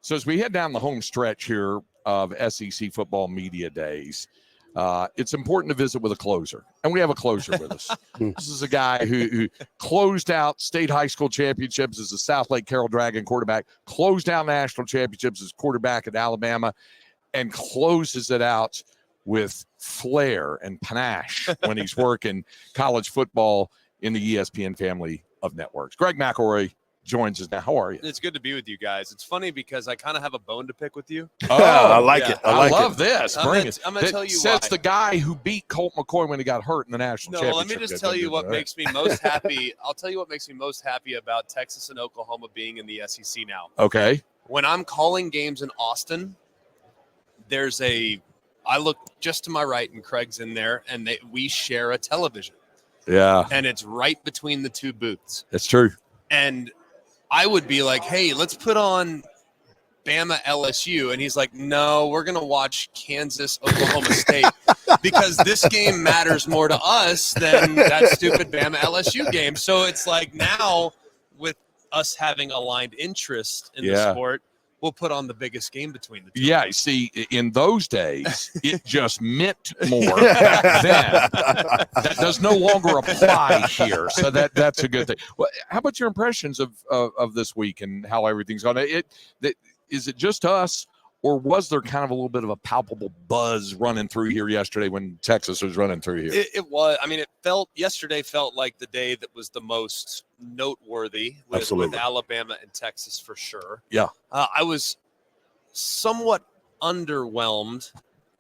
So as we head down the home stretch here of SEC football media days, it's important to visit with a closer. And we have a closer with us. This is a guy who closed out state high school championships as a South Lake Carroll Dragon quarterback, closed out national championships as quarterback at Alabama, and closes it out with flair and panache when he's working college football in the ESPN family of networks. Greg McElroy joins us now. How are you? It's good to be with you guys. It's funny because I kind of have a bone to pick with you. Oh, I like it. I love this. Bring it. I'm going to tell you Says why. the guy who beat Colt McCoy when he got hurt in the national championship. Let me just tell you what makes me most happy. I'll tell you what makes me most happy about Texas and Oklahoma being in the SEC now. Okay. When I'm calling games in Austin, I look just to my right and Craig's in there, and we share a television. Yeah. And it's right between the two booths. That's true. And I would be like, hey, let's put on Bama LSU. And he's like, no, we're going to watch Kansas Oklahoma State because this game matters more to us than that stupid Bama LSU game. So it's like now with us having aligned interest in the sport, we'll put on the biggest game between the two. Yeah, you see, in those days, it just meant more back then. That does no longer apply here, so that's a good thing. Well, how about your impressions of this week and how everything's gone? Is it just us, or was there kind of a little bit of a palpable buzz running through here yesterday when Texas was running through here? It was. I mean, yesterday felt like the day that was the most noteworthy with Alabama and Texas for sure. Yeah. I was somewhat underwhelmed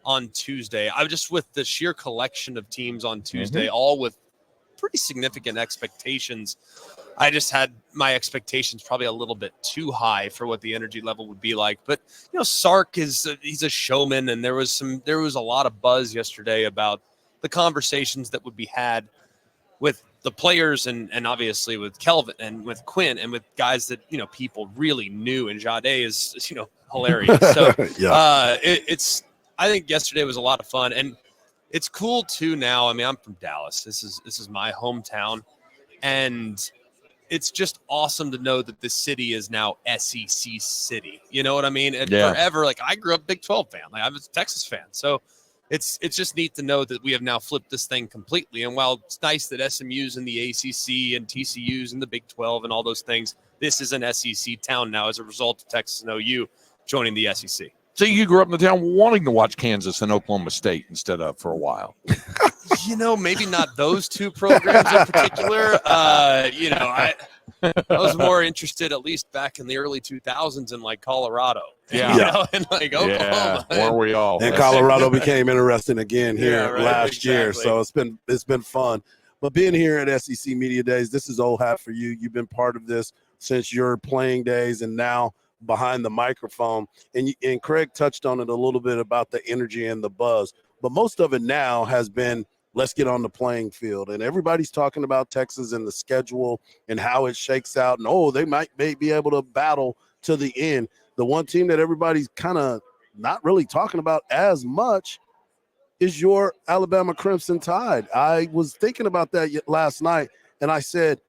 on Tuesday. I was just with the sheer collection of teams on Tuesday, all with pretty significant expectations. I just had my expectations probably a little bit too high for what the energy level would be like. But, Sark he's a showman, and there was a lot of buzz yesterday about the conversations that would be had with the players and obviously with Kelvin and with Quinn and with guys that, people really knew. And Jade is hilarious. So I think yesterday was a lot of fun, and it's cool too now. I mean, I'm from Dallas. This is my hometown, and it's just awesome to know that the city is now SEC city. You know what I mean? And forever, I grew up Big 12 fan. I was a Texas fan. So it's just neat to know that we have now flipped this thing completely. And while it's nice that SMU's in the ACC and TCU's in the Big 12 and all those things, this is an SEC town now as a result of Texas and OU joining the SEC. So you grew up in the town wanting to watch Kansas and Oklahoma State instead of for a while. Maybe not those two programs in particular. I was more interested, at least back in the early 2000s, in Colorado. And Oklahoma. Where we all? And Colorado became interesting again here last year. So it's been fun. But being here at SEC Media Days, this is old hat for you. You've been part of this since your playing days, and now behind the microphone. And Craig touched on it a little bit about the energy and the buzz. But most of it now has been, let's get on the playing field. And everybody's talking about Texas and the schedule and how it shakes out. And, they might be able to battle to the end. The one team that everybody's kind of not really talking about as much is your Alabama Crimson Tide. I was thinking about that last night, and I said,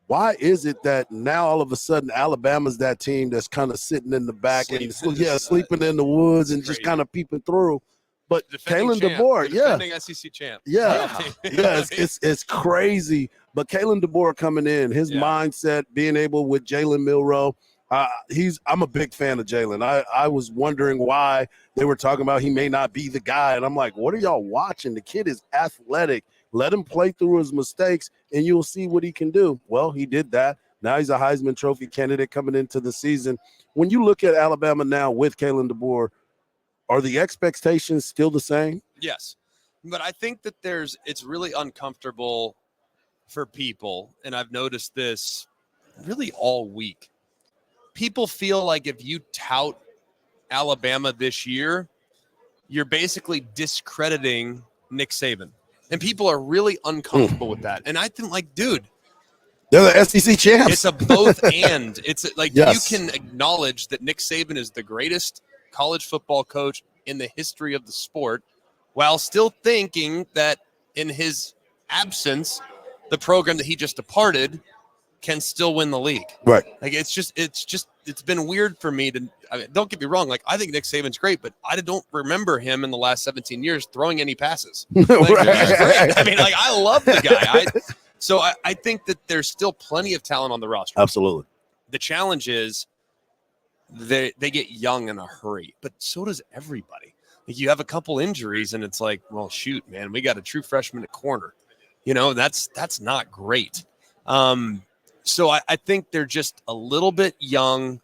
why is it that now all of a sudden Alabama's that team that's kind of sitting in the back sleeping in the woods and just kind of peeping through? But Kalen DeBoer, defending SEC champ. It's crazy. But Kalen DeBoer coming in, his mindset, being able with Jalen Milroe, I'm a big fan of Jalen. I was wondering why they were talking about he may not be the guy, and I'm like, what are y'all watching? The kid is athletic. Let him play through his mistakes, and you'll see what he can do. Well, he did that. Now he's a Heisman Trophy candidate coming into the season. When you look at Alabama now with Kalen DeBoer, are the expectations still the same? Yes. But I think that it's really uncomfortable for people, and I've noticed this really all week. People feel like if you tout Alabama this year, you're basically discrediting Nick Saban. And people are really uncomfortable with that. And I think, dude, they're the SEC champs. It's a both and. It's you can acknowledge that Nick Saban is the greatest college football coach in the history of the sport, while still thinking that in his absence, the program that he just departed can still win the league. Right. It's it's been weird for me to. I mean, don't get me wrong. Like I think Nick Saban's great, but I don't remember him in the last 17 years throwing any passes. Like, he's great. I mean, like I love the guy. So I think that there's still plenty of talent on the roster. Absolutely. The challenge is they get young in a hurry, but so does everybody. Like you have a couple injuries, and it's like, well, shoot, man, we got a true freshman at corner. That's not great. So I think they're just a little bit young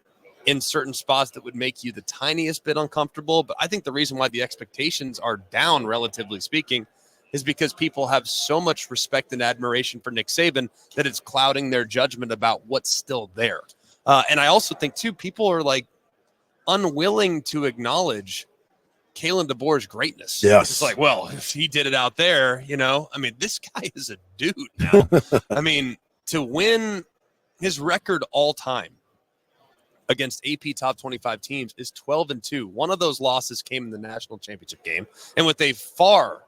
in certain spots that would make you the tiniest bit uncomfortable. But I think the reason why the expectations are down, relatively speaking, is because people have so much respect and admiration for Nick Saban that it's clouding their judgment about what's still there. And I also think, too, people are like unwilling to acknowledge Kalen DeBoer's greatness. Yes. It's like, well, if he did it out there, I mean, this guy is a dude now. I mean, to win his record all time against AP top 25 teams is 12-2. One of those losses came in the national championship game. And with a far,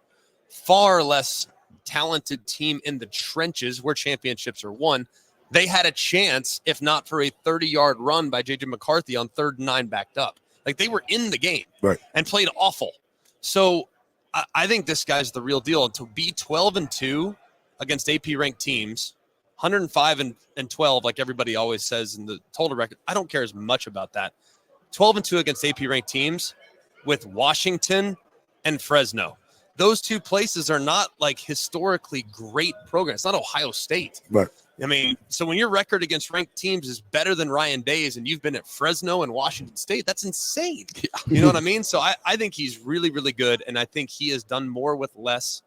far less talented team in the trenches where championships are won, they had a chance, if not for a 30-yard run by J.J. McCarthy on 3rd and 9 backed up. Like they were in the game and played awful. So I think this guy's the real deal. And to be 12-2 against AP ranked teams, 105 and 12, like everybody always says in the total record, I don't care as much about that. 12-2 against AP ranked teams with Washington and Fresno. Those two places are not like historically great programs. It's not Ohio State. Right. I mean, so when your record against ranked teams is better than Ryan Day's and you've been at Fresno and Washington State, that's insane. You know what I mean? So I think he's really, really good. And I think he has done more with less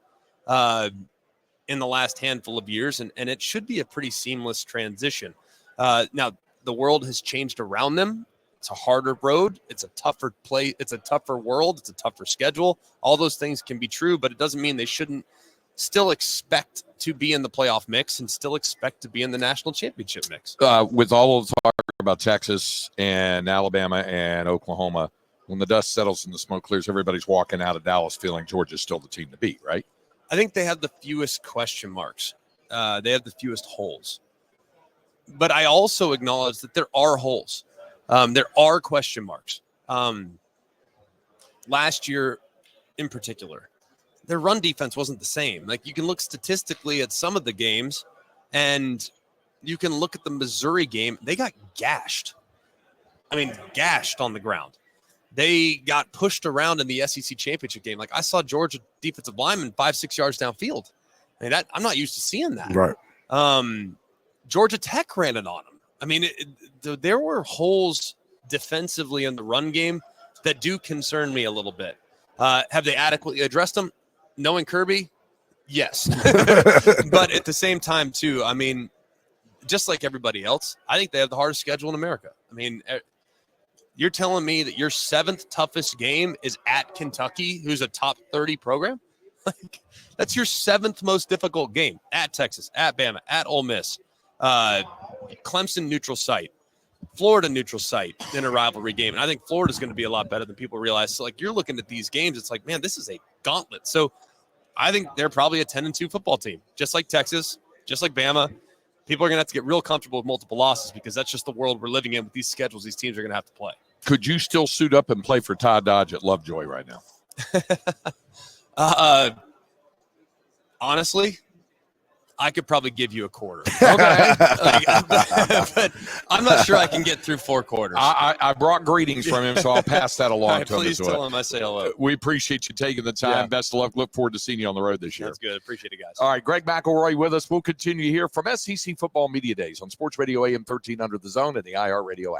in the last handful of years. And it should be a pretty seamless transition. Now, the world has changed around them. It's a harder road. It's a tougher play. It's a tougher world. It's a tougher schedule. All those things can be true, but it doesn't mean they shouldn't still expect to be in the playoff mix and still expect to be in the national championship mix. With all of the talk about Texas and Alabama and Oklahoma, when the dust settles and the smoke clears, everybody's walking out of Dallas feeling Georgia's still the team to beat, right? I think they have the fewest question marks. They have the fewest holes. But I also acknowledge that there are holes. There are question marks. Last year, in particular, their run defense wasn't the same. Like you can look statistically at some of the games, and you can look at the Missouri game. They got gashed. I mean, gashed on the ground. They got pushed around in the SEC championship game. Like I saw Georgia defensive linemen 5-6 yards downfield. I mean, I'm not used to seeing that. Right. Georgia Tech ran it on them. I mean, there were holes defensively in the run game that do concern me a little bit. Have they adequately addressed them? Knowing Kirby, yes. But at the same time, too, I mean, just like everybody else, I think they have the hardest schedule in America. I mean, you're telling me that your 7th toughest game is at Kentucky, who's a top 30 program? Like, that's your 7th most difficult game. At Texas, at Bama, at Ole Miss, Clemson neutral site, Florida neutral site in a rivalry game. And I think Florida's going to be a lot better than people realize. So, like, you're looking at these games, it's like, man, this is a gauntlet. So I think they're probably a 10-2 football team, just like Texas, just like Bama. People are going to have to get real comfortable with multiple losses because that's just the world we're living in with these schedules these teams are going to have to play. Could you still suit up and play for Todd Dodge at Lovejoy right now? Honestly, I could probably give you a quarter. Okay. But I'm not sure I can get through 4 quarters. I brought greetings from him, so I'll pass that along Right, to him. please tell him I say hello. We appreciate you taking the time. Yeah. Best of luck. Look forward to seeing you on the road this year. That's good. Appreciate it, guys. All right, Greg McElroy with us. We'll continue here from SEC Football Media Days on Sports Radio AM 1300 The Zone and the iHeartRadio app.